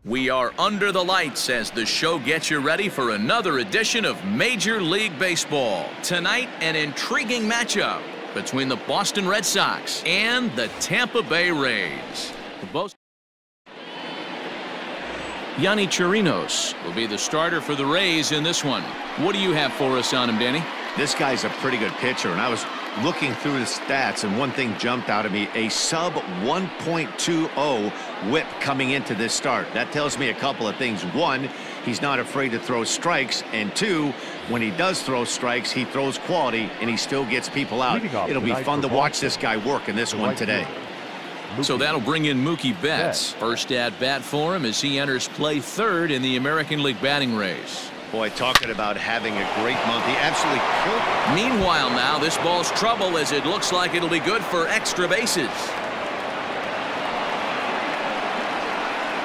We are under the lights as the show gets you ready for another edition of Major League Baseball. Tonight, an intriguing matchup between the Boston Red Sox and the Tampa Bay Rays. Yonny Chirinos will be the starter for the Rays in this one. What do you have for us on him, Danny? This guy's a pretty good pitcher, and I was looking through the stats, and one thing jumped out at me: a sub 1.20 whip coming into this start. That tells me a couple of things. One, he's not afraid to throw strikes, and two, when he does throw strikes, he throws quality, and he still gets people out. It'll be fun to watch this guy work in this one today. So that'll bring in Mookie Betts. First at bat for him as he enters play third in the American League batting race. Boy, talking about having a great month. He absolutely killed it. Meanwhile now, this ball's trouble as it looks like it'll be good for extra bases.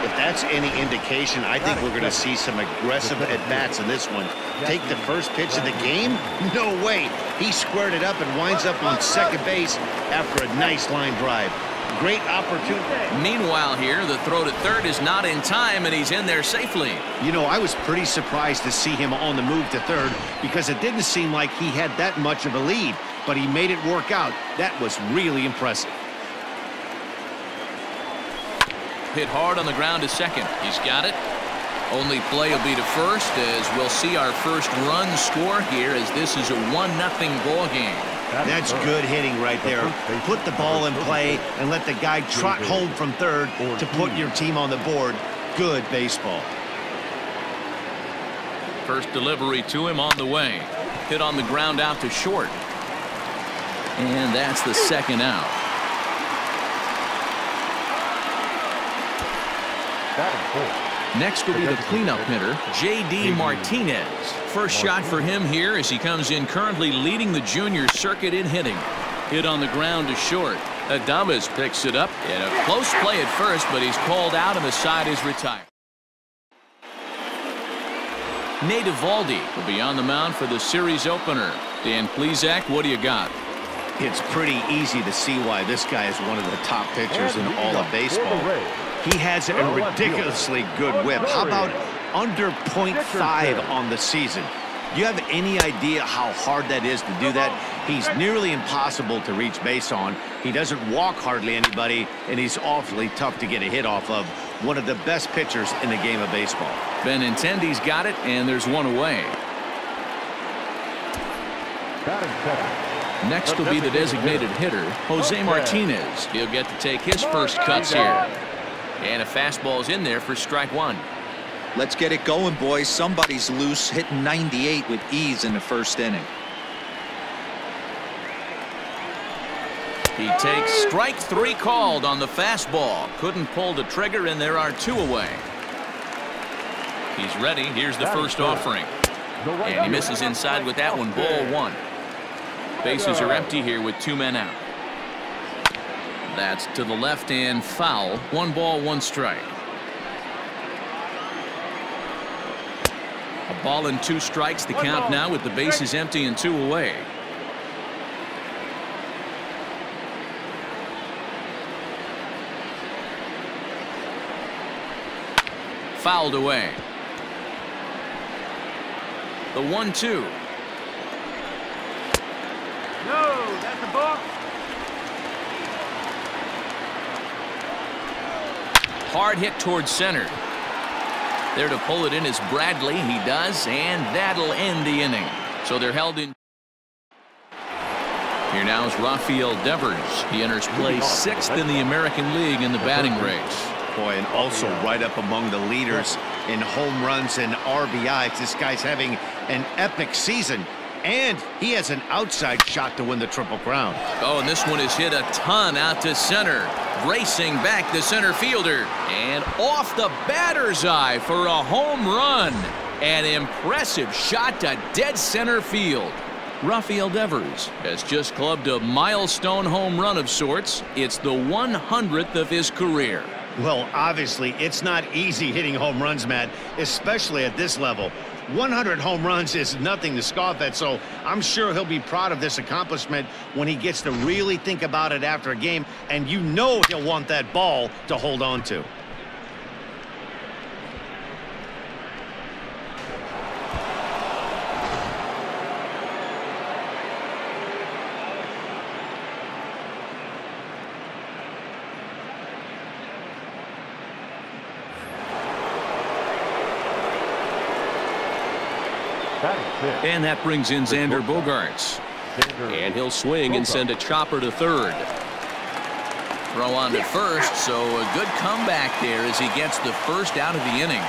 If that's any indication, I think we're going to see some aggressive at-bats in this one. Take the first pitch of the game? No way. He squared it up and winds up on second base after a nice line drive. Great opportunity. Meanwhile here, the throw to third is not in time, and he's in there safely. You know, I was pretty surprised to see him on the move to third because it didn't seem like he had that much of a lead, but he made it work out. That was really impressive. Hit hard on the ground to second. He's got it. Only play will be to first as we'll see our first run score here as this is a 1-0 ball game. That's good hitting right there. Put the ball in play and let the guy trot home from third to put your team on the board. Good baseball. First delivery to him on the way. Hit on the ground out to short. And that's the second out. Next will be the cleanup hitter, J.D. Martinez. First shot for him here as he comes in currently leading the junior circuit in hitting. Hit on the ground to short. Adames picks it up. And a close play at first, but he's called out and the side is retired. Nate Eovaldi will be on the mound for the series opener. Dan Plesac, what do you got? It's pretty easy to see why this guy is one of the top pitchers in all of baseball. He has a ridiculously good whip. How about under .5 on the season? Do you have any idea how hard that is to do that? He's nearly impossible to reach base on. He doesn't walk hardly anybody, and he's awfully tough to get a hit off of. One of the best pitchers in the game of baseball. Benintendi's got it, and there's one away. Next will be the designated hitter, Jose Martinez. He'll get to take his first cuts here. And a fastball's in there for strike one. Let's get it going, boys. Somebody's loose, hitting 98 with ease in the first inning. He takes strike three called on the fastball. Couldn't pull the trigger, and there are two away. He's ready. Here's the first offering. And he misses inside with that one. Ball one. Bases are empty here with two men out. That's to the left and foul. 1 ball, 1 strike. A ball and 2 strikes the count now with the bases empty and 2 away. Fouled away. The 1-2. No, that's a ball. Hard hit towards center. There to pull it in is Bradley. He does, and that'll end the inning. So they're held in. Here now is Rafael Devers. He enters play 6th in the American League in the batting race. Boy, and also right up among the leaders in home runs and RBIs. This guy's having an epic season, and he has an outside shot to win the Triple Crown. Oh, and this one is hit a ton out to center. Racing back the center fielder, and off the batter's eye for a home run. An impressive shot to dead center field. Rafael Devers has just clubbed a milestone home run of sorts. It's the 100th of his career. Well, obviously, it's not easy hitting home runs, Matt, especially at this level. 100 home runs is nothing to scoff at, so I'm sure he'll be proud of this accomplishment when he gets to really think about it after a game, and you know he'll want that ball to hold on to. And that brings in Xander Bogaerts. And he'll swing and send a chopper to third. Throw on to first, so a good comeback there as he gets the first out of the inning.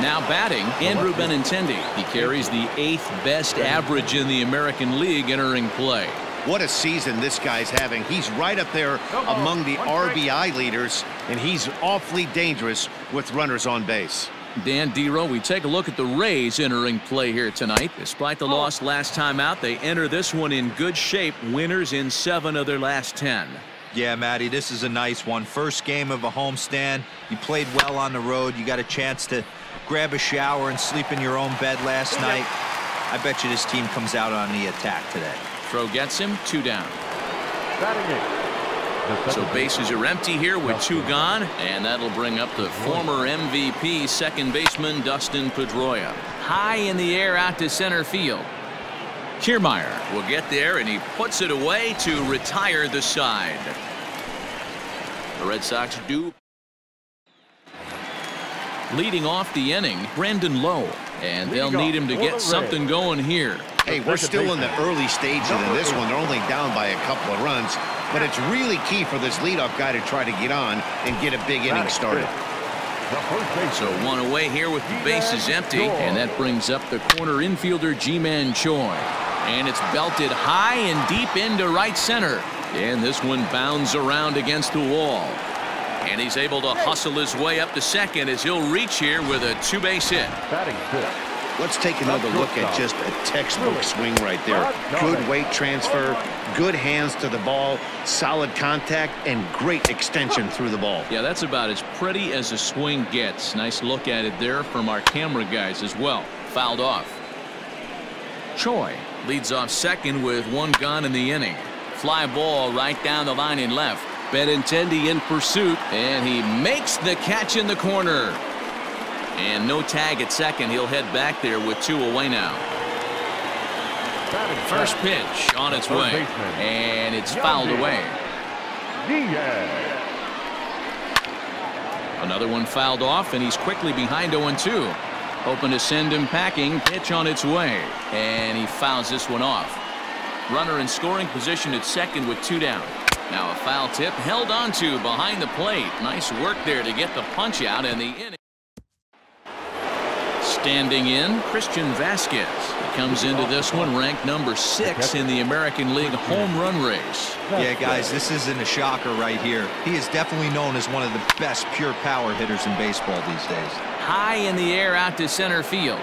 Now batting, Andrew Benintendi. He carries the 8th best average in the American League entering play. What a season this guy's having. He's right up there among the RBI leaders, and he's awfully dangerous with runners on base. Dan Dero, we take a look at the Rays entering play here tonight. Despite the loss last time out, they enter this one in good shape. Winners in 7 of their last 10. Yeah, Matty, this is a nice one. First game of a homestand. You played well on the road. You got a chance to grab a shower and sleep in your own bed last night. I bet you this team comes out on the attack today. Throw gets him, 2 down. So bases are empty here with 2 gone, and that'll bring up the former MVP second baseman Dustin Pedroia. High in the air out to center field. Kiermaier will get there, and he puts it away to retire the side. The Red Sox do. Leading off the inning, Brandon Lowe, and they'll need him to get something going here. Hey, we're still in the early stages of this one. They're only down by a couple of runs, but it's really key for this leadoff guy to try to get on and get a big inning started. So 1 away here with the bases empty, and that brings up the corner infielder Ji-Man Choi. And it's belted high and deep into right center. And this one bounds around against the wall. And he's able to hustle his way up to second as he'll reach here with a 2-base hit. Let's take another look at just a textbook swing right there. Good weight transfer, good hands to the ball, solid contact, and great extension through the ball. Yeah, that's about as pretty as a swing gets. Nice look at it there from our camera guys as well. Fouled off. Choi leads off second with 1 gone in the inning. Fly ball right down the line in left. Benintendi in pursuit, and he makes the catch in the corner. And no tag at second. He'll head back there with 2 away now. First pitch on its way, and it's fouled away. Another one fouled off, and he's quickly behind 0-2. Hoping to send him packing. Pitch on its way, and he fouls this one off. Runner in scoring position at second with 2 down. Now a foul tip held onto behind the plate. Nice work there to get the punch out in the inning. Standing in, Christian Vasquez. He comes into this one ranked number 6 in the American League home run race. Yeah, guys, this isn't a shocker right here. He is definitely known as one of the best pure power hitters in baseball these days. High in the air out to center field.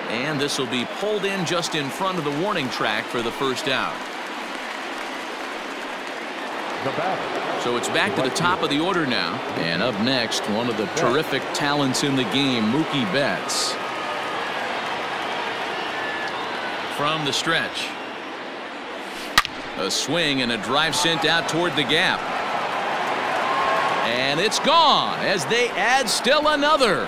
And this will be pulled in just in front of the warning track for the first out. So it's back to the top of the order now. And up next, one of the terrific talents in the game, Mookie Betts. From the stretch. A swing and a drive sent out toward the gap. And it's gone as they add still another.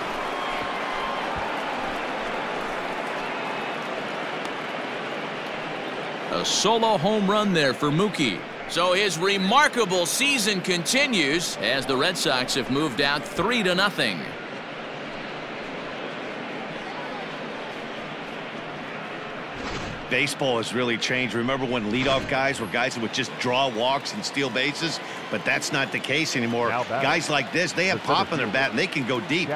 A solo home run there for Mookie. So his remarkable season continues as the Red Sox have moved out 3-0. Baseball has really changed. Remember when leadoff guys were guys that would just draw walks and steal bases? But that's not the case anymore. Guys like this, they have pop in their bat and they can go deep.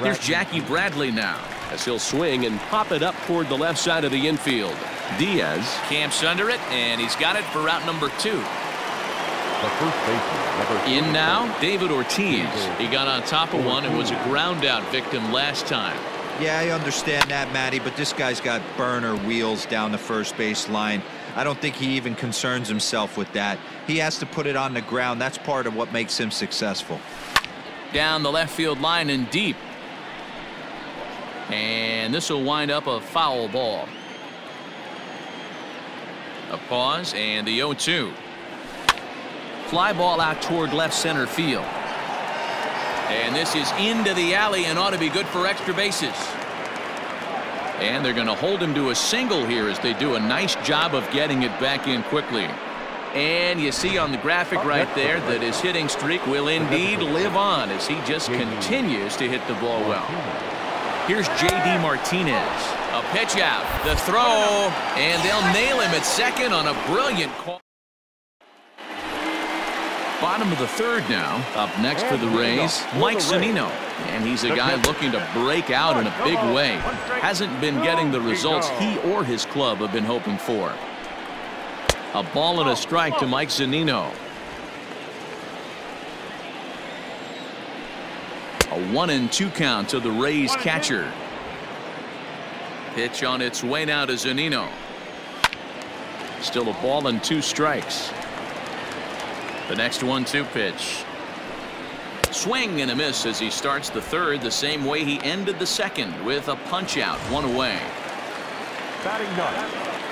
Here's Jackie Bradley now as he'll swing and pop it up toward the left side of the infield. Diaz camps under it, and he's got it for route number 2. In now, David Ortiz. He got on top of one and was a ground out victim last time. Yeah, I understand that, Matty, but this guy's got burner wheels down the first base line. I don't think he even concerns himself with that. He has to put it on the ground. That's part of what makes him successful. Down the left field line and deep. And this will wind up a foul ball. A pause and the 0-2. Fly ball out toward left center field. And this is into the alley and ought to be good for extra bases. And they're going to hold him to a single here as they do a nice job of getting it back in quickly. And you see on the graphic right there that his hitting streak will indeed live on as he just continues to hit the ball well. Here's J.D. Martinez. A pitch out. The throw. And they'll nail him at second on a brilliant call. Bottom of the third now. Up next for the Rays, Mike Zunino. And he's a guy looking to break out in a big way. Hasn't been getting the results he or his club have been hoping for. A ball and a strike to Mike Zunino. A 1-2 count to the Rays catcher. Pitch on its way now to Zunino. Still a ball and 2 strikes. The next 1-2 pitch. Swing and a miss as he starts the third the same way he ended the second with a punch out, 1 away.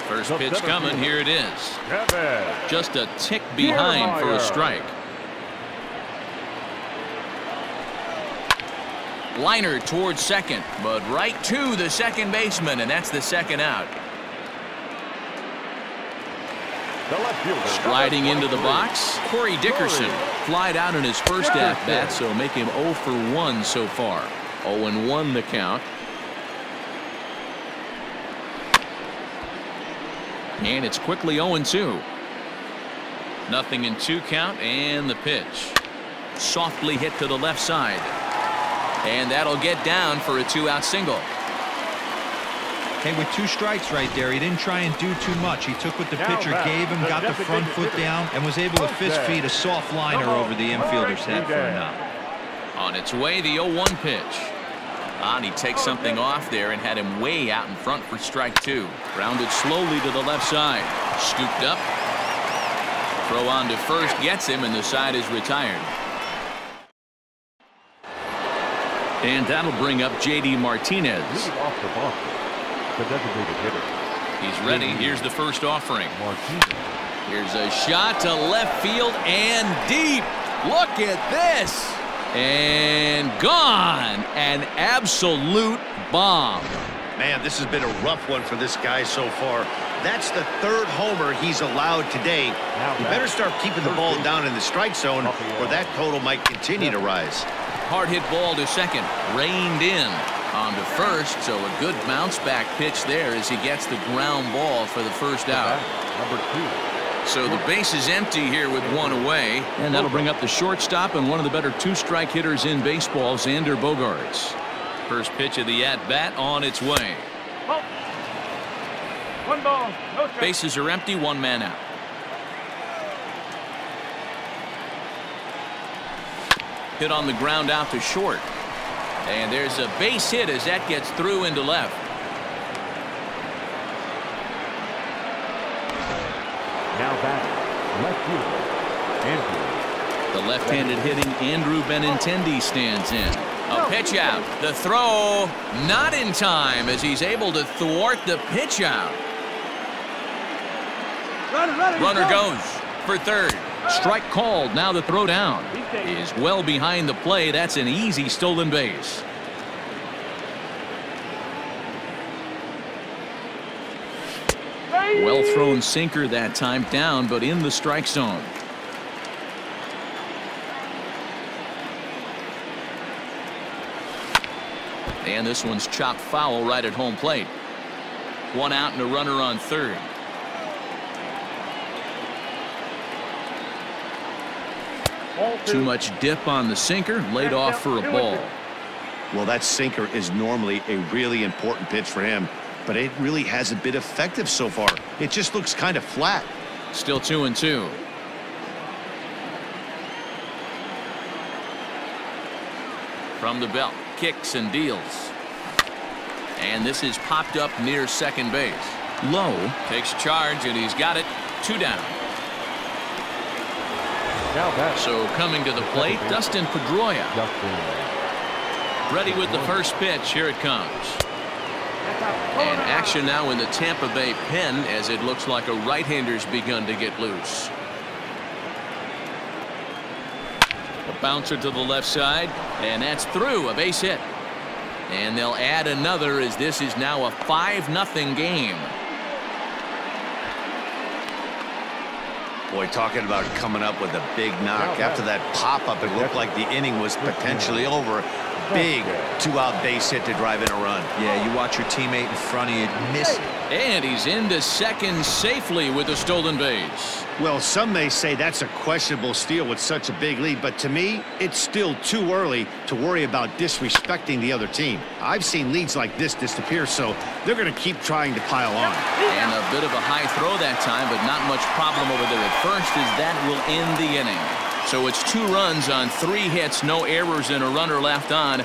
First pitch coming. Here it is. Just a tick behind for a strike. Liner towards second, but right to the second baseman, and that's the second out. Sliding into the box, Corey Dickerson. Flied out in his first at-bat, so make him 0 for 1 so far. 0-1 the count. And it's quickly 0-2. 0-2 count, and the pitch. Softly hit to the left side. And that'll get down for a 2-out single. Hey, with 2 strikes right there, he didn't try and do too much. He took what the pitcher gave him, got the front foot down, and was able to fist feed a soft liner over the infielder's head for a knock. On its way, the 0-1 pitch. And he takes something off there and had him way out in front for strike 2. Grounded slowly to the left side. Scooped up. Throw on to first gets him, and the side is retired. And that'll bring up J.D. Martinez. He's ready. Here's the first offering. Here's a shot to left field and deep. Look at this. And gone. An absolute bomb. Man, this has been a rough one for this guy so far. That's the 3rd homer he's allowed today. You better start keeping the ball down in the strike zone, or that total might continue to rise. Hard hit ball to second. Reined in. On to first, so a good bounce back pitch there as he gets the ground ball for the first out. So the base is empty here with 1 away, and that'll bring up the shortstop and one of the better 2-strike hitters in baseball, Xander Bogaerts. First pitch of the at-bat on its way. 1 ball, no strike. Bases are empty, 1 man out. Hit on the ground out to short. And there's a base hit as that gets through into left. Now back, left fielder, Andrew. The left-handed hitting Andrew Benintendi stands in. A pitch out. The throw not in time as he's able to thwart the pitch out. Runner goes for third. Strike called. Now the throw down is well behind the play. That's an easy stolen base. Well thrown sinker that time, down but in the strike zone. And this one's chopped foul right at home plate. 1 out and a runner on third. Too much dip on the sinker, laid off for a ball. Well, that sinker is normally a really important pitch for him, but it really hasn't been effective so far. It just looks kind of flat. Still 2-2. From the belt, kicks and deals. And this is popped up near second base. Low takes charge, and he's got it. 2 down. So coming to the plate, Dustin Pedroia. Ready with the first pitch. Here it comes. And action now in the Tampa Bay pen as it looks like a right-hander's begun to get loose. A bouncer to the left side, and that's through. A base hit. And they'll add another as this is now a 5-0 game. Boy, talking about coming up with a big knock. After that pop-up, it looked like the inning was potentially over. Big two-out base hit to drive in a run. Yeah, you watch your teammate in front of you miss it. And he's into second safely with a stolen base. Well, some may say that's a questionable steal with such a big lead, but to me, it's still too early to worry about disrespecting the other team. I've seen leads like this disappear, so they're going to keep trying to pile on. And a bit of a high throw that time, but not much problem over there at first, as that will end the inning. So it's 2 runs on 3 hits, no errors, and a runner left on.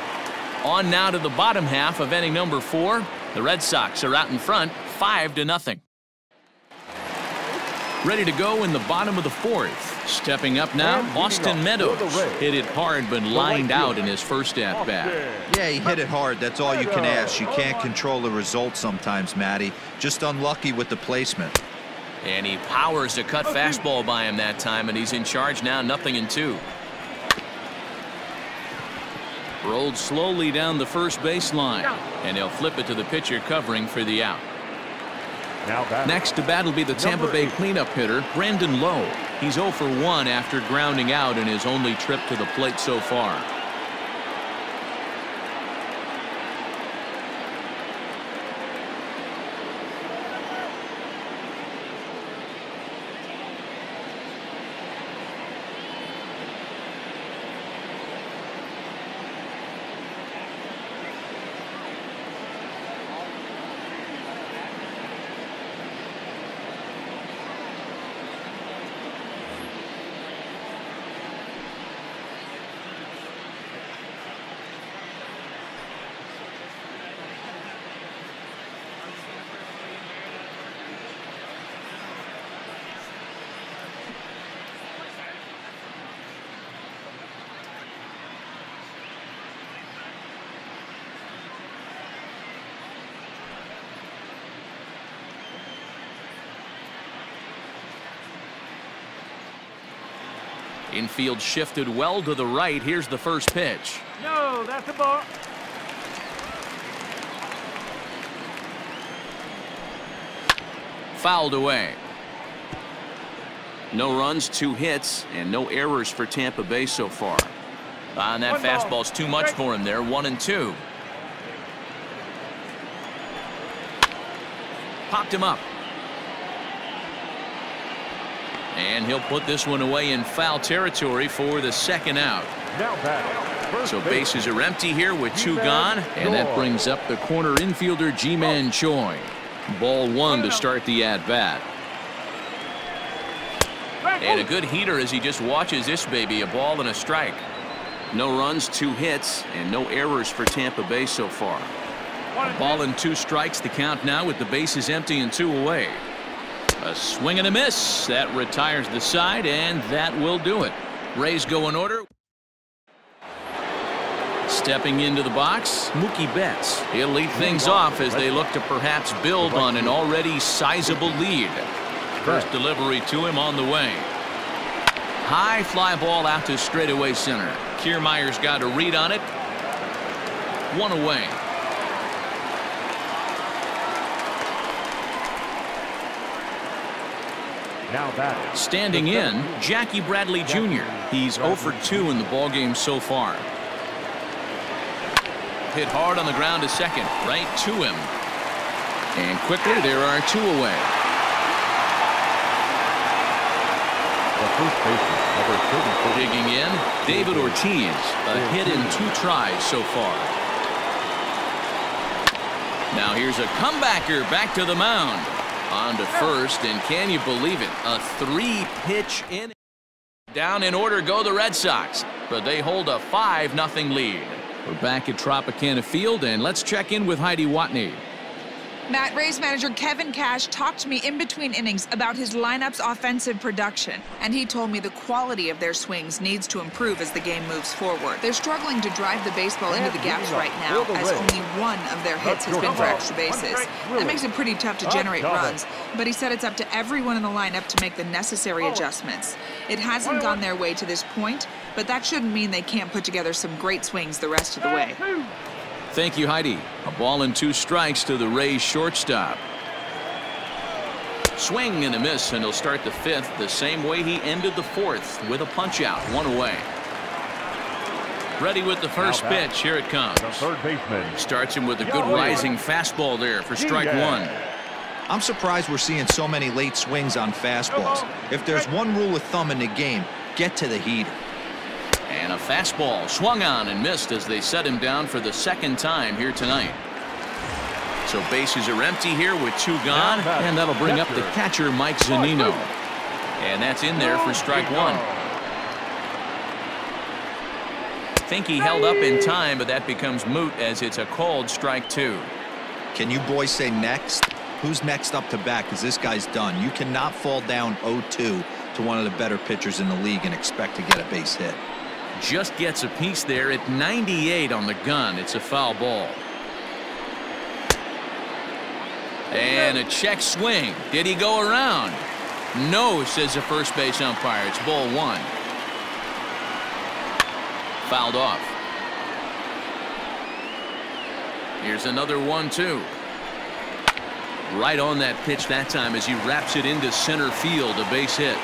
On now to the bottom half of inning number 4. The Red Sox are out in front, 5-0. Ready to go in the bottom of the 4th. Stepping up now, Austin Meadows. Hit it hard, but lined out in his first at-bat. Yeah, he hit it hard. That's all you can ask. You can't control the result sometimes, Matty. Just unlucky with the placement. And he powers a cut fastball by him that time, and he's in charge now, 0-2. Rolled slowly down the first baseline, and he'll flip it to the pitcher covering for the out. Next to bat will be the Tampa Bay cleanup hitter, Brandon Lowe. He's 0 for 1 after grounding out in his only trip to the plate so far. Infield shifted well to the right. Here's the first pitch. No, that's a ball. Fouled away. No runs, 2 hits, and no errors for Tampa Bay so far. And that fastball's too much for him there. 1-2. Popped him up. And he'll put this one away in foul territory for the second out. So bases are empty here with 2 gone, and that brings up the corner infielder Ji-Man Choi. Ball 1 to start the at-bat. And a good heater as he just watches this baby, a ball and a strike. No runs, 2 hits, and no errors for Tampa Bay so far. A ball and 2 strikes, the count now with the bases empty and 2 away. A swing and a miss. That retires the side, and that will do it. Rays go in order. Stepping into the box, Mookie Betts. He'll lead things off as they look to perhaps build on an already sizable lead. First delivery to him on the way. High fly ball out to straightaway center. Kiermaier's got a read on it. 1 away. Standing in, Jackie Bradley Jr. He's 0 for 2 in the ballgame so far. Hit hard on the ground to second, right to him. And quickly, there are 2 away. Digging in, David Ortiz. A hit in 2 tries so far. Now here's a comebacker back to the mound. On to first, and can you believe it? A 3-pitch inning. Down in order go the Red Sox, but they hold a 5-0 lead. We're back at Tropicana Field, and let's check in with Heidi Watney. Matt, Rays manager Kevin Cash talked to me in between innings about his lineup's offensive production, and he told me the quality of their swings needs to improve as the game moves forward. They're struggling to drive the baseball into the gaps right now, as only 1 of their hits has been for extra bases. That makes it pretty tough to generate runs, but he said it's up to everyone in the lineup to make the necessary adjustments. It hasn't gone their way to this point, but that shouldn't mean they can't put together some great swings the rest of the way. Thank you, Heidi. A ball and 2 strikes to the Rays shortstop. Swing and a miss, and he'll start the fifth the same way he ended the fourth, with a punch out, 1 away. Ready with the first pitch. Here it comes. The third baseman Starts him with a good rising fastball there for strike 1. I'm surprised we're seeing so many late swings on fastballs. If there's one rule of thumb in the game, get to the heater. And a fastball swung on and missed as they set him down for the second time here tonight. So bases are empty here with 2 gone, and that'll bring up the catcher, Mike Zunino. And that's in there for strike 1. Think he held up in time, but that becomes moot as it's a called strike 2. Can you boys say next? Who's next up to bat? Because this guy's done. You cannot fall down 0-2 to one of the better pitchers in the league and expect to get a base hit. Just gets a piece there at 98 on the gun. It's a foul ball. And a check swing. Did he go around? No, says the first base umpire. It's ball 1. Fouled off. Here's another 1-2. Right on that pitch that time as he wraps it into center field, a base hit.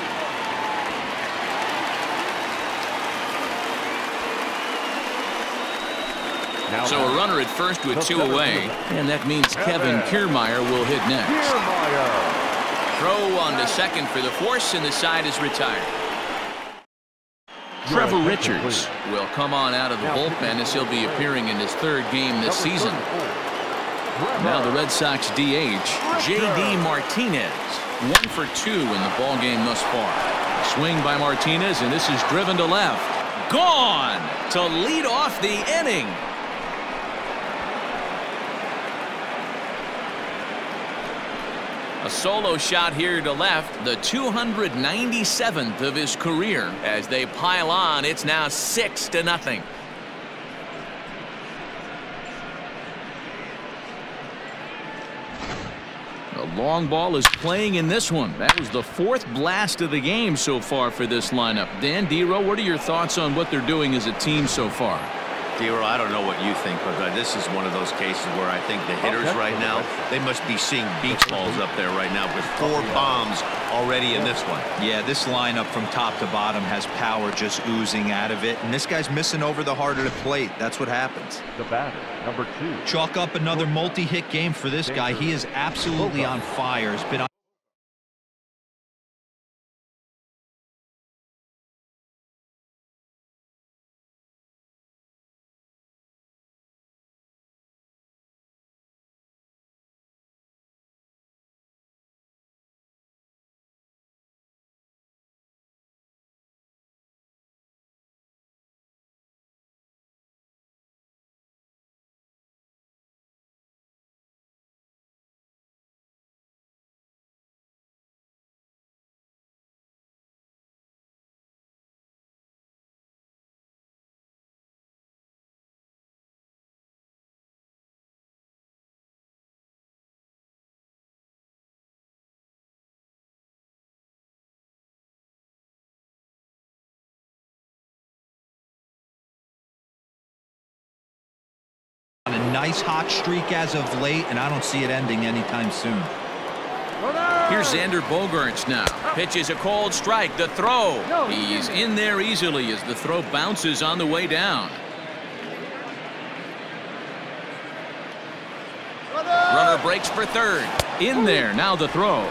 So a runner at first with 2 away, and that means Kevin Kiermaier will hit next. Throw on to second for the force, and the side is retired. Trevor Richards will come on out of the bullpen as he'll be appearing in his 3rd game this season. Now the Red Sox DH, J.D. Martinez, 1 for 2 in the ball game thus far. Swing by Martinez, and this is driven to left. Gone to lead off the inning. A solo shot here to left, the 297th of his career. As they pile on, it's now 6-0. The long ball is playing in this one. That was the 4th blast of the game so far for this lineup. Dan Dero, what are your thoughts on what they're doing as a team so far? Dero, I don't know what you think, but this is one of those cases where I think the hitters right now, they must be seeing beach balls up there right now with 4 bombs already in this one. Yeah, this lineup from top to bottom has power just oozing out of it, and this guy's missing over the heart of the plate. That's what happens. The batter, number 2. Chalk up another multi-hit game for this guy. He is absolutely on fire. He's been on a nice hot streak as of late, and I don't see it ending anytime soon. Here's Xander Bogaerts now. Pitch is a called strike. The throw. He's in there easily as the throw bounces on the way down. Runner breaks for 3rd. In there. Now the throw.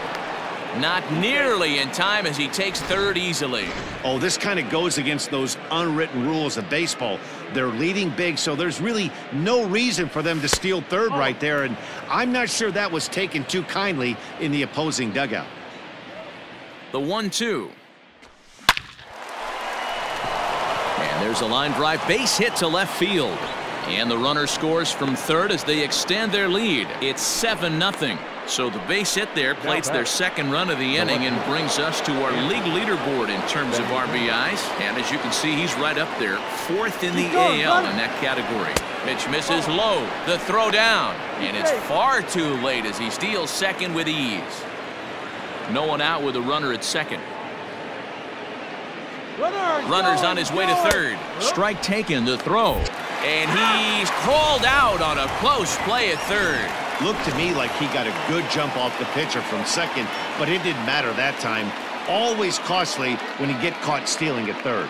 Not nearly in time as he takes 3rd easily. Oh, this kind of goes against those unwritten rules of baseball. They're leading big, so there's really no reason for them to steal 3rd right there, and I'm not sure that was taken too kindly in the opposing dugout. The 1-2. And there's a line drive base hit to left field. And the runner scores from 3rd as they extend their lead. It's 7-0. So the base hit there plates their 2nd run of the inning and brings us to our league leaderboard in terms of RBIs. And as you can see, he's right up there, 4th in the AL in that category. Pitch misses low. The throw down. And it's far too late as he steals 2nd with ease. No one out with a runner at 2nd. Runner's on his way to 3rd. Strike taken, the throw. And he's called out on a close play at 3rd. Looked to me like he got a good jump off the pitcher from second, but it didn't matter that time. Always costly when you get caught stealing at third.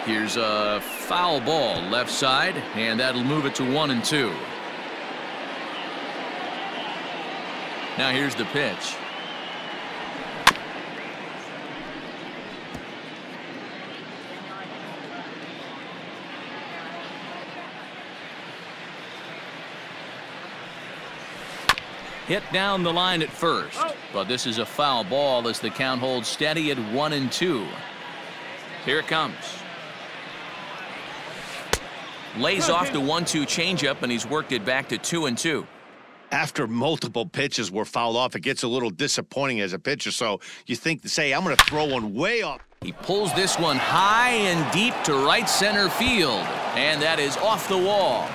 Here's a foul ball left side, and that'll move it to 1-2. Now here's the pitch. Hit down the line at first, but this is a foul ball as the count holds steady at 1-2. Here it comes. Lays off the 1-2 changeup, and he's worked it back to 2-2. After multiple pitches were fouled off, it gets a little disappointing as a pitcher, so you think to say, I'm going to throw one way off. He pulls this one high and deep to right center field, and that is off the wall.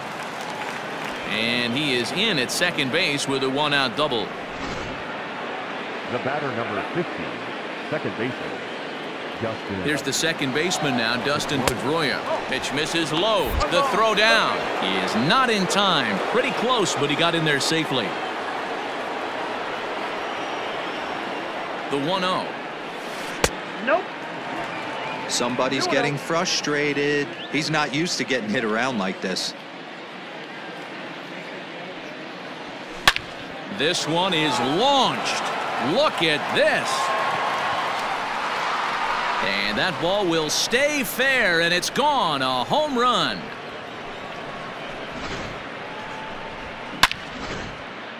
And he is in at second base with a one-out double. The batter, number 50, second baseman, Dustin. Here's the second baseman now, Dustin Pedroia. Pitch misses low. The throw down. He is not in time. Pretty close, but he got in there safely. The 1-0. Nope. Somebody's getting frustrated. He's not used to getting hit around like this. This one is launched. Look at this. And that ball will stay fair, and it's gone. A home run.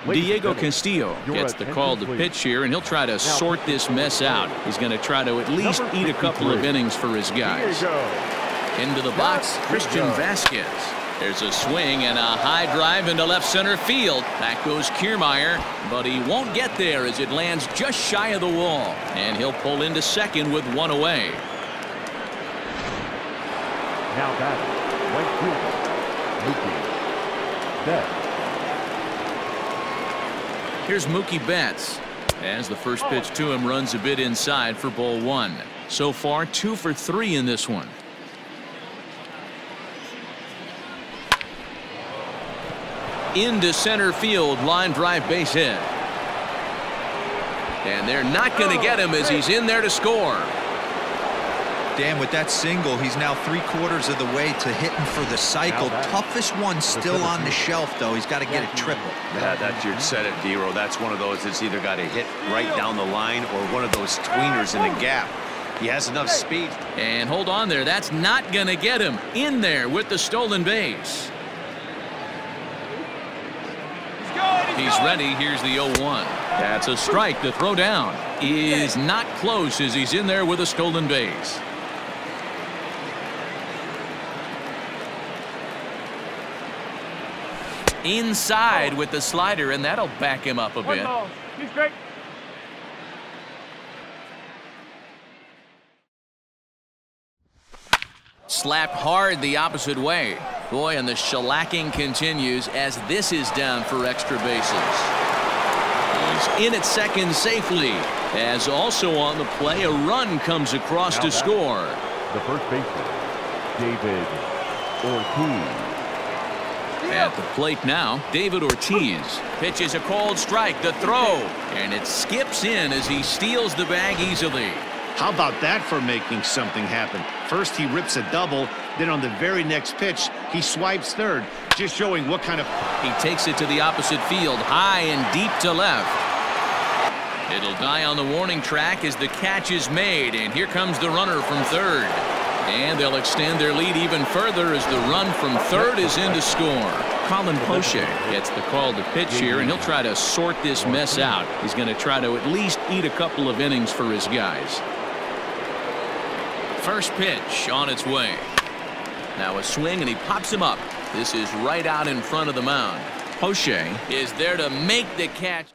Diego Castillo gets the call to pitch here, and he'll try to sort this mess out. He's going to try to at least eat a couple of innings for his guys. Into the box, Christian Vasquez. There's a swing and a high drive into left center field. Back goes Kiermaier, but he won't get there as it lands just shy of the wall. And he'll pull into second with one away. Now batting, right fielder, Mookie Betts. Here's Mookie Betts. As the first pitch to him runs a bit inside for ball one. So far, 2 for 3 in this one. Into center field, line drive base hit. And they're not going to get him as he's in there to score. Dan, with that single, he's now 3/4 of the way to hitting for the cycle. Toughest one still on the shelf, though. He's got to get a triple. Yeah, that's you said it, Dero. That's one of those that's either got to hit right down the line or one of those tweeners in the gap. He has enough speed. And hold on there. That's not going to get him in there with the stolen base. He's ready. Here's the 0-1. That's a strike. The throw down is not close as he's in there with a stolen base. Inside with the slider, and that'll back him up a bit. He's great. Slapped hard the opposite way. Boy, and the shellacking continues as this is down for extra bases. He's in at second safely, as also on the play a run comes across to score. The first baseman, David Ortiz. At the plate now, David Ortiz pitches a called strike. The throw, and it skips in as he steals the bag easily. How about that for making something happen? First he rips a double, then on the very next pitch he swipes third, just showing what kind of... He takes it to the opposite field, high and deep to left. It'll die on the warning track as the catch is made, and here comes the runner from third. And they'll extend their lead even further as the run from third is in to score. Colin Poche gets the call to pitch here, and he'll try to sort this mess out. He's going to try to at least eat a couple of innings for his guys. First pitch on its way. Now a swing, and he pops him up. This is right out in front of the mound. Poche is there to make the catch.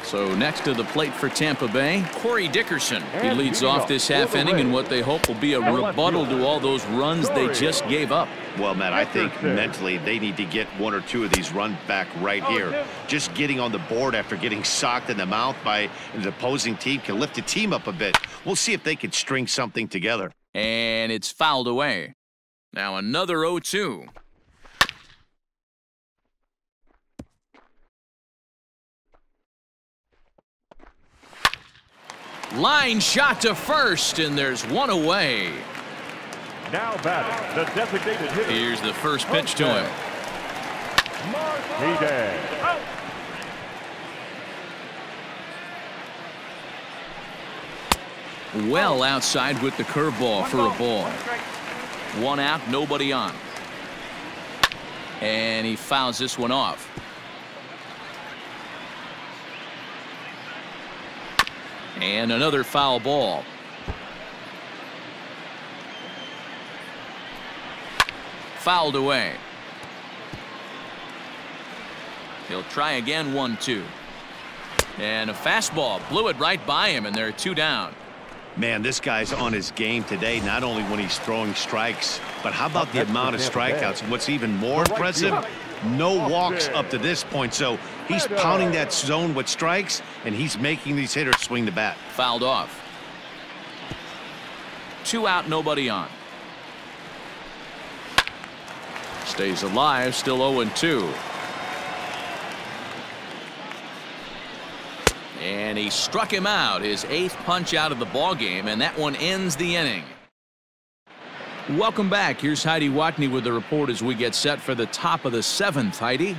So next to the plate for Tampa Bay, Corey Dickerson. He leads off this half inning in what they hope will be a rebuttal to all those runs they just gave up. Well, Matt, I think mentally they need to get 1 or 2 of these runs back right here. Just getting on the board after getting socked in the mouth by an opposing team can lift the team up a bit. We'll see if they can string something together. And it's fouled away. Now another 0-2. Line shot to first, and there's one away. Now batting, the designated hitter. Here's the first pitch to him. He dead. Well outside with the curveball for a ball. One out, nobody on. And he fouls this one off. And another foul ball. Fouled away. He'll try again, 1-2. And a fastball blew it right by him, and there are two down. Man, this guy's on his game today, not only when he's throwing strikes, but how about the amount of strikeouts? And what's even more impressive, no walks up to this point. So he's pounding that zone with strikes, and he's making these hitters swing the bat. Fouled off. 2 out, nobody on. Stays alive, still 0-2. And he struck him out, his 8th punch out of the ball game, and that one ends the inning. Welcome back. Here's Heidi Watney with the report as we get set for the top of the 7th. Heidi?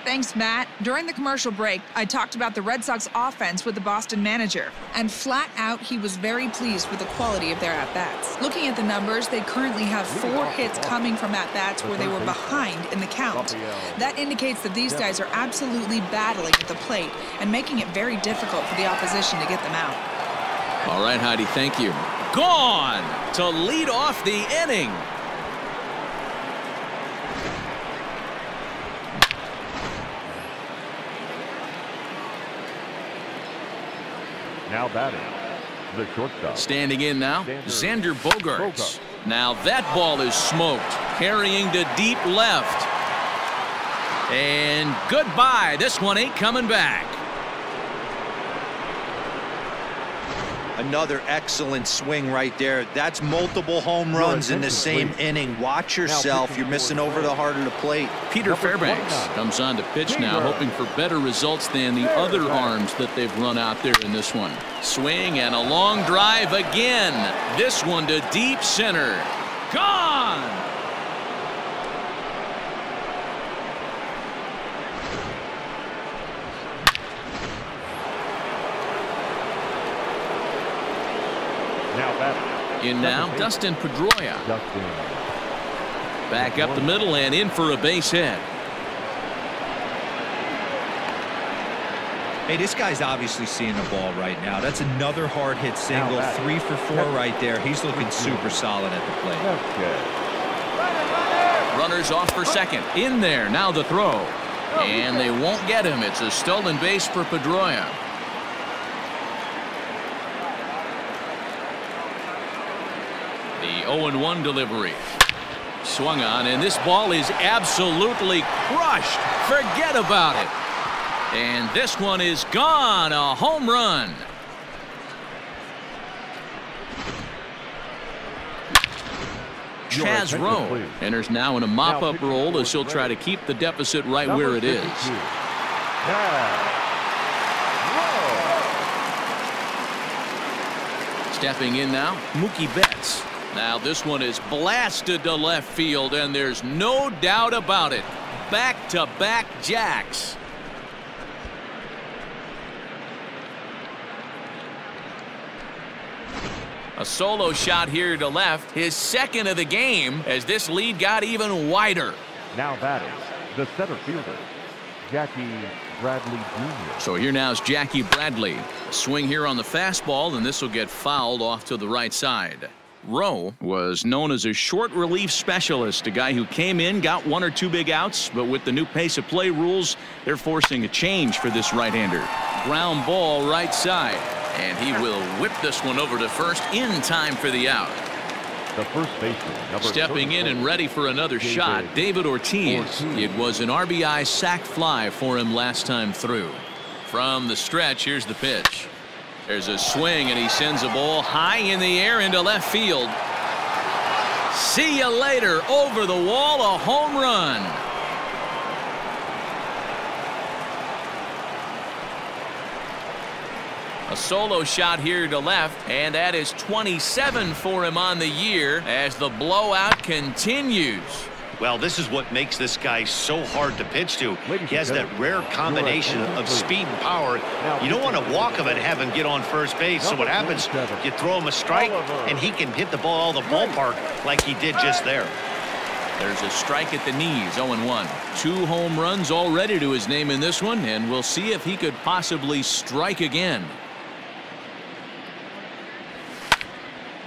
Thanks, Matt. During the commercial break, I talked about the Red Sox offense with the Boston manager, and flat out, he was very pleased with the quality of their at-bats. Looking at the numbers, they currently have 4 hits coming from at-bats where they were behind in the count. That indicates that these guys are absolutely battling at the plate and making it very difficult for the opposition to get them out. All right, Heidi, thank you. Gone to lead off the inning. Now batting, the shortstop. Standing in now, Xander Bogaerts. Now that ball is smoked, carrying to deep left. And goodbye. This one ain't coming back. Another excellent swing right there. That's multiple home runs in the same inning. Watch yourself. You're missing over the heart of the plate. Peter Fairbanks comes on to pitch now, hoping for better results than the other arms that they've run out there in this one. Swing and a long drive again. This one to deep center. Gone! In now, Dustin Pedroia. Back up the middle and in for a base hit. Hey, this guy's obviously seeing the ball right now. That's another hard hit single. 3 for 4 right there. He's looking super solid at the plate. Runners off for second. In there, now the throw. And they won't get him. It's a stolen base for Pedroia. The 0-1 delivery. Swung on, and this ball is absolutely crushed. Forget about it. And this one is gone. A home run. Chaz Rowe enters now in a mop-up role as he'll try to keep the deficit right where it is. Stepping in now, Mookie Betts. Now this one is blasted to left field, and there's no doubt about it. Back-to-back jacks. A solo shot here to left, his second of the game, as this lead got even wider. Now batting, the center fielder, Jackie Bradley Jr. So here now is Jackie Bradley. A swing here on the fastball, and this will get fouled off to the right side. Rowe was known as a short relief specialist, a guy who came in, got 1 or 2 big outs, but with the new pace of play rules, they're forcing a change for this right-hander. Ground ball right side, and he will whip this one over to first in time for the out. The first baseman, stepping in and ready for another shot, David Ortiz. It was an RBI sac fly for him last time through. From the stretch, here's the pitch. There's a swing, and he sends a ball high in the air into left field. See you later. Over the wall, a home run. A A solo shot here to left, and that is 27 for him on the year as the blowout continues. Well, this is what makes this guy so hard to pitch to. He has that rare combination of speed and power. You don't want to walk him and have him get on first base. So what happens, you throw him a strike, and he can hit the ball all the ballpark like he did just there. There's a strike at the knees, 0-1. 2 home runs already to his name in this one, and we'll see if he could possibly strike again.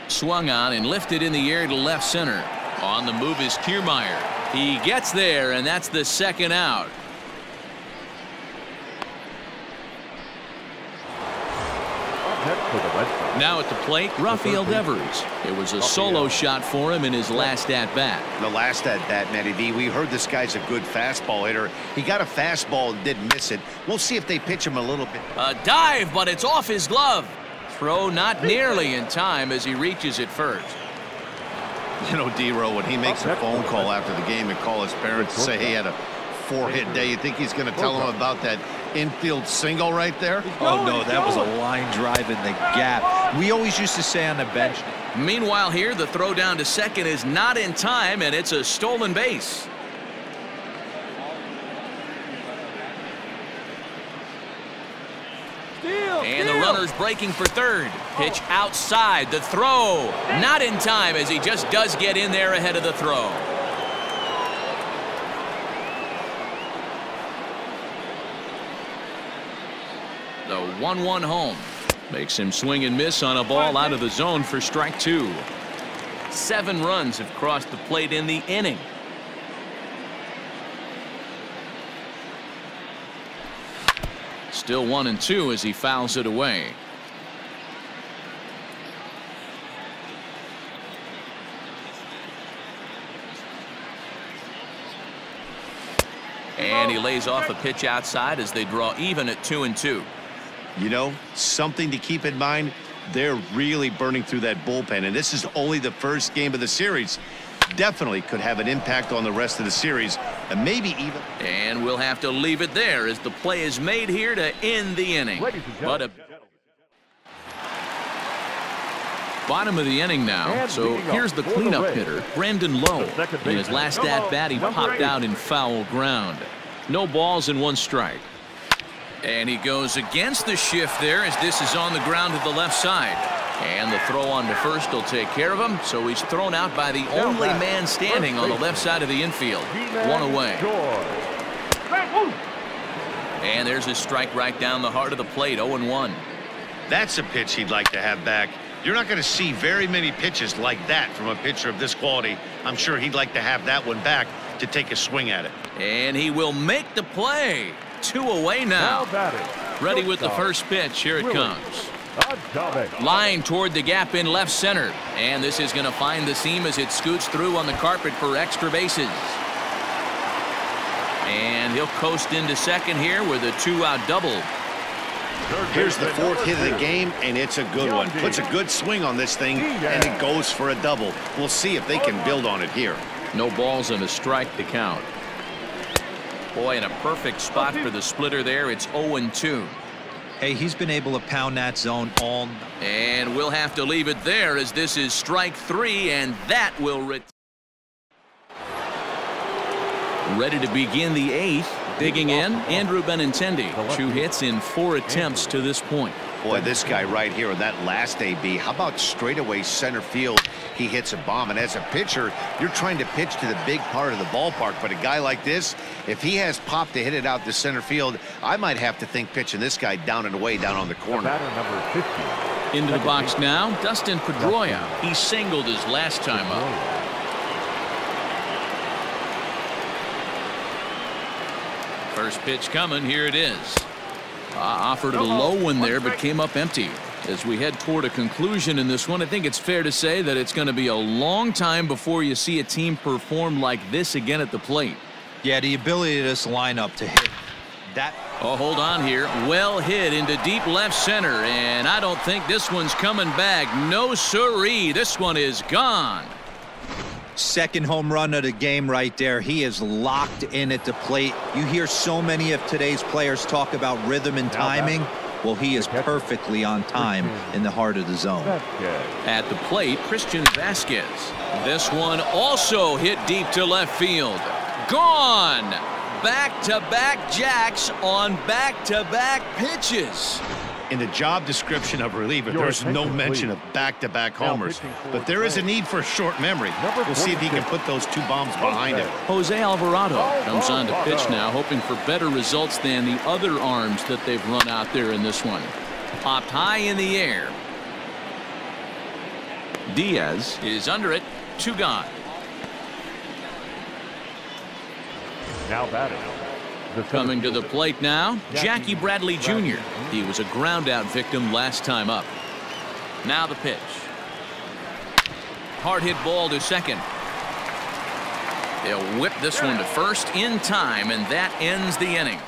Swung on and lifted in the air to left center. On the move is Kiermaier. He gets there, and that's the second out. Now at the plate, Rafael Devers. It was a solo shot for him in his last at-bat. The last at-bat, Matty V, we heard this guy's a good fastball hitter. He got a fastball and didn't miss it. We'll see if they pitch him a little bit. A dive, but it's off his glove. Throw not nearly in time as he reaches it first. You know, D-Row, when he makes a phone call after the game and call his parents to say he had a 4-hit day, you think he's going to tell them about that infield single right there? Oh, no, that was a line drive in the gap. We always used to say on the bench. Meanwhile here, the throw down to second is not in time, and it's a stolen base. And the runner's breaking for third. Pitch outside. The throw not in time as he just does get in there ahead of the throw. The 1-1 home makes him swing and miss on a ball out of the zone for strike 2. 7 runs have crossed the plate in the inning. Still 1-2 as he fouls it away. And he lays off a pitch outside as they draw even at 2-2. You know, something to keep in mind, they're really burning through that bullpen, and this is only the first game of the series. Definitely could have an impact on the rest of the series, and maybe even. And we'll have to leave it there as the play is made here to end the inning. But bottom of the inning now, so here's the cleanup hitter, Brandon Lowe. In his last at-bat, he popped out in foul ground. No balls and 1 strike. And he goes against the shift there as this is on the ground to the left side. And the throw on to first will take care of him, so he's thrown out by the only man standing on the left side of the infield. 1 away. And there's a strike right down the heart of the plate, 0-1. That's a pitch he'd like to have back. You're not going to see very many pitches like that from a pitcher of this quality. I'm sure he'd like to have that one back to take a swing at it. And he will make the play. 2 away now. Ready with the first pitch. Here it comes. Line toward the gap in left center. And this is going to find the seam as it scoots through on the carpet for extra bases. And he'll coast into second here with a 2-out double. Here's the 4th hit of the game, and it's a good one. Puts a good swing on this thing, and it goes for a double. We'll see if they can build on it here. No balls and a strike to count. Boy, in a perfect spot for the splitter there. It's 0-2. Hey, he's been able to pound that zone all. And we'll have to leave it there as this is strike 3, and that will ready to begin the 8th. Digging in, Andrew Benintendi. 2 hits in 4 attempts to this point. Boy, this guy right here on that last AB, how about straightaway center field? He hits a bomb, and as a pitcher, you're trying to pitch to the big part of the ballpark, but a guy like this, if he has pop to hit it out to center field, I might have to think pitching this guy down and away down on the corner. Into the box now, Dustin Pedroia. He singled his last time up. First pitch coming. Here it is. Offered a low one there, but came up empty. As we head toward a conclusion in this one, I think it's fair to say that it's going to be a long time before you see a team perform like this again at the plate. Yeah, the ability of this lineup to hit that. Oh, hold on here. Well hit into deep left center, and I don't think this one's coming back. No siree. This one is gone. Second home run of the game right there. He is locked in at the plate. You hear so many of today's players talk about rhythm and timing. Well, he is perfectly on time in the heart of the zone. At the plate, Christian Vasquez. This one also hit deep to left field. Gone! Back-to-back jacks on back-to-back pitches. In the job description of reliever, there's no mention of back-to-back homers. But there is a need for short memory. We'll see if he can put those two bombs behind him. Jose Alvarado comes on to pitch now, hoping for better results than the other arms that they've run out there in this one. Popped high in the air. Diaz is under it. 2 gone. Now batting. Coming to the plate now, Jackie Bradley Jr. He was a ground-out victim last time up. Now the pitch. Hard hit ball to second. They'll whip this one to first in time, and that ends the inning.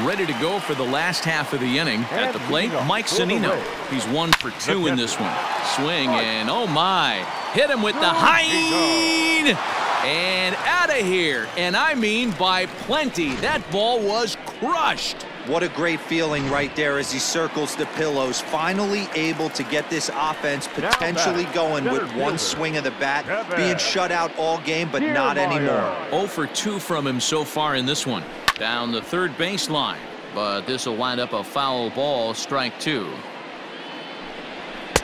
Ready to go for the last half of the inning. At the plate, Mike Zunino. He's 1 for 2 in this one. Swing, and oh my, hit him with the high. And out of here, and I mean by plenty. That ball was crushed. What a great feeling right there as he circles the pillows, finally able to get this offense potentially going with one swing of the bat, being shut out all game, but not anymore. 0 for 2 from him so far in this one. Down the third baseline, but this will wind up a foul ball, strike 2.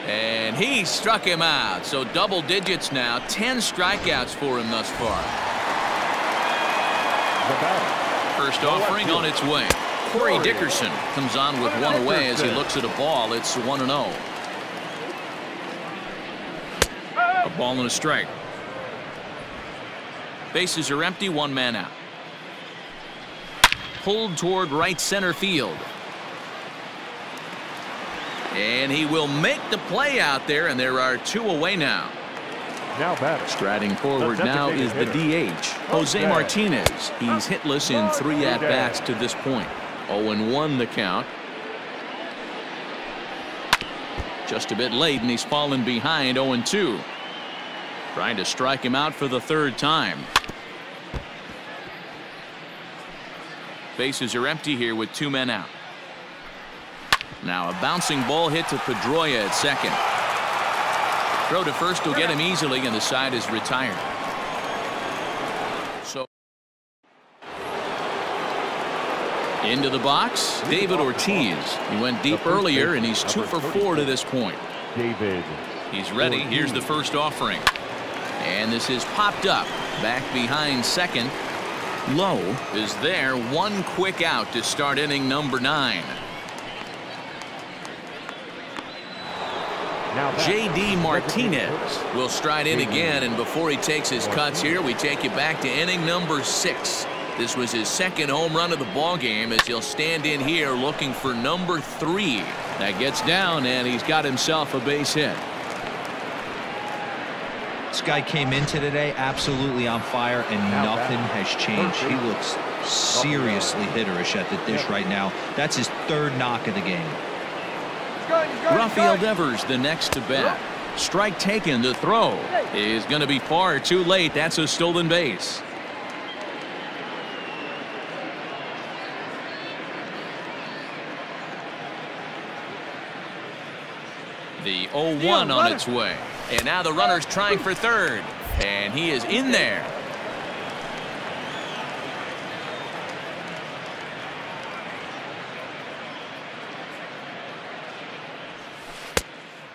And he struck him out. So double digits now. 10 strikeouts for him thus far. First offering on its way. Corey Dickerson comes on with 1 away as he looks at a ball. It's 1-0. A ball and a strike. Bases are empty. 1 man out. Pulled toward right center field. And he will make the play out there, and there are 2 away now. Now batting. Striding forward now is the DH, Jose Martinez. He's hitless in 3 at-bats to this point. 0-1 the count. Just a bit late, and he's fallen behind 0-2. Trying to strike him out for the 3rd time. Bases are empty here with 2 men out. Now a bouncing ball hit to Pedroia at second. Throw to first will get him easily, and the side is retired. So into the box, David Ortiz. He went deep earlier, and he's 2 for 4 to this point. David. He's ready. Here's the first offering. And this is popped up. Back behind second. Lowe is there. 1 quick out to start inning number 9. J.D. Martinez will stride in again, and before he takes his cuts here, we take you back to inning number 6. This was his 2nd home run of the ball game as he'll stand in here looking for number 3. That gets down, and he's got himself a base hit. This guy came into today absolutely on fire, and nothing has changed. He looks seriously hitterish at the dish right now. That's his 3rd knock of the game. Rafael Devers the next to bat. Strike taken. The throw is going to be far too late. That's a stolen base. The 0-1 on its way. And now the runner's trying for third. And he is in there.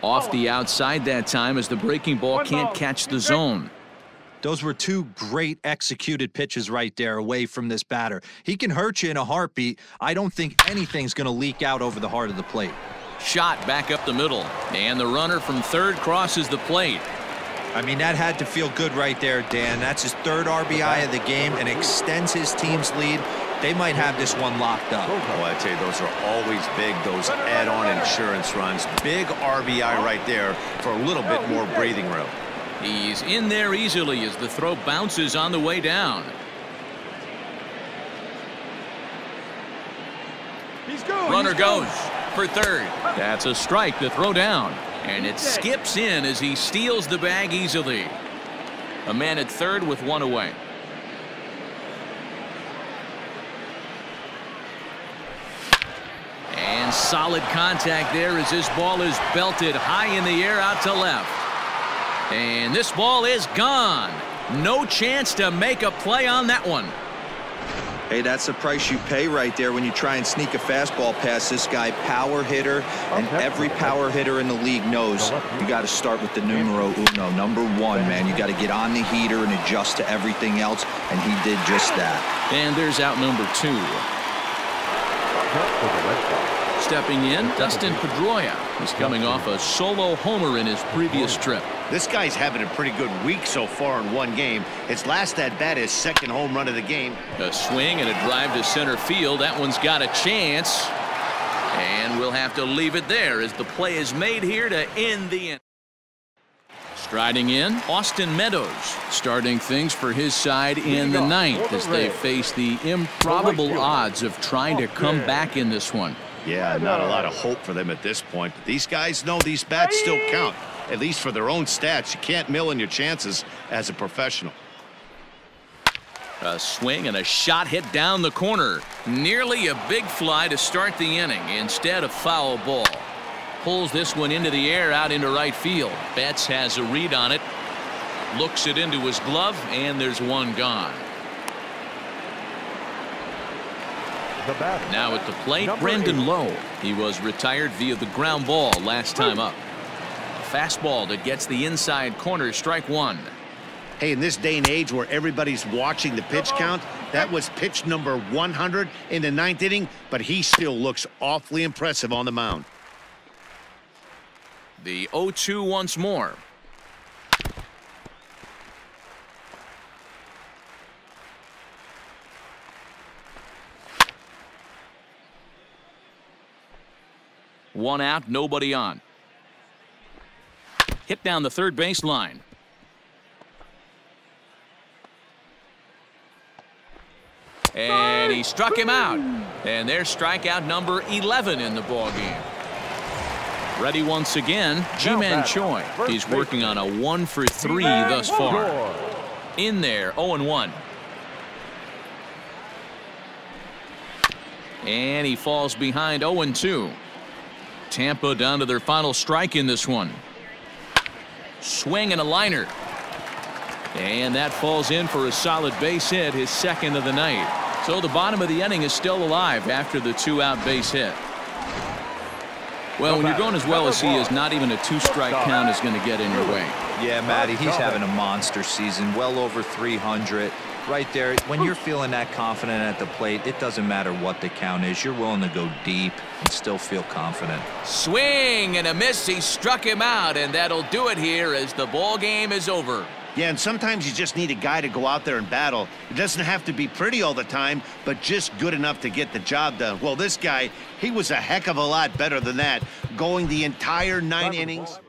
Off the outside that time as the breaking ball can't catch the zone. Those were 2 great executed pitches right there away from this batter. He can hurt you in a heartbeat. I don't think anything's going to leak out over the heart of the plate. Shot back up the middle. And the runner from third crosses the plate. I mean, that had to feel good right there, Dan. That's his 3rd RBI of the game and extends his team's lead. They might have this one locked up. Well, I tell you, those are always big, those add-on insurance runs. Big RBI right there for a little bit more breathing room. He's in there easily as the throw bounces on the way down. Runner goes for third. That's a strike to throw down. And it skips in as he steals the bag easily. A man at third with 1 away. And solid contact there as this ball is belted high in the air out to left. And this ball is gone. No chance to make a play on that one. Hey, that's the price you pay right there when you try and sneak a fastball past this guy. Power hitter, and every power hitter in the league knows you got to start with the numero uno, number one, man. You got to get on the heater and adjust to everything else, and he did just that. And there's out number 2. Stepping in, Dustin Pedroia. He's coming off a solo homer in his previous trip. This guy's having a pretty good week so far in one game. His last at-bat is second home run of the game. A swing and a drive to center field. That one's got a chance. And we'll have to leave it there as the play is made here to end the inning. Striding in, Austin Meadows, starting things for his side in the 9th as they face the improbable odds of trying to come back in this one. Yeah, not a lot of hope for them at this point. But these guys know these bats still count, at least for their own stats. You can't mill in your chances as a professional. A swing and a shot hit down the corner. Nearly a big fly to start the inning. Instead, a foul ball. Pulls this one into the air out into right field. Betts has a read on it. Looks it into his glove, and there's one gone. Now at the plate, Brandon Lowe. He was retired via the ground ball last time up. A fastball that gets the inside corner, strike 1. Hey, in this day and age where everybody's watching the pitch count, that was pitch number 100 in the 9th inning, but he still looks awfully impressive on the mound. The 0-2 once more. One out, nobody on. Hit down the third base line. And he struck him out. And there's strikeout number 11 in the ballgame. Ready once again, Ji-Man Choi. He's working on a 1 for 3 thus far. In there, 0-1. And he falls behind 0-2. Tampa down to their final strike in this one. Swing and a liner. And that falls in for a solid base hit, his second of the night. So the bottom of the inning is still alive after the 2-out base hit. Well, when you're going as well as he is, not even a 2-strike count is going to get in your way. Yeah, Matty, he's having a monster season, well over 300. Right there, when you're feeling that confident at the plate, it doesn't matter what the count is. You're willing to go deep and still feel confident. Swing and a miss. He struck him out, and that'll do it here as the ball game is over. Yeah, and sometimes you just need a guy to go out there and battle. It doesn't have to be pretty all the time, but just good enough to get the job done. Well, this guy, he was a heck of a lot better than that, going the entire 9 innings.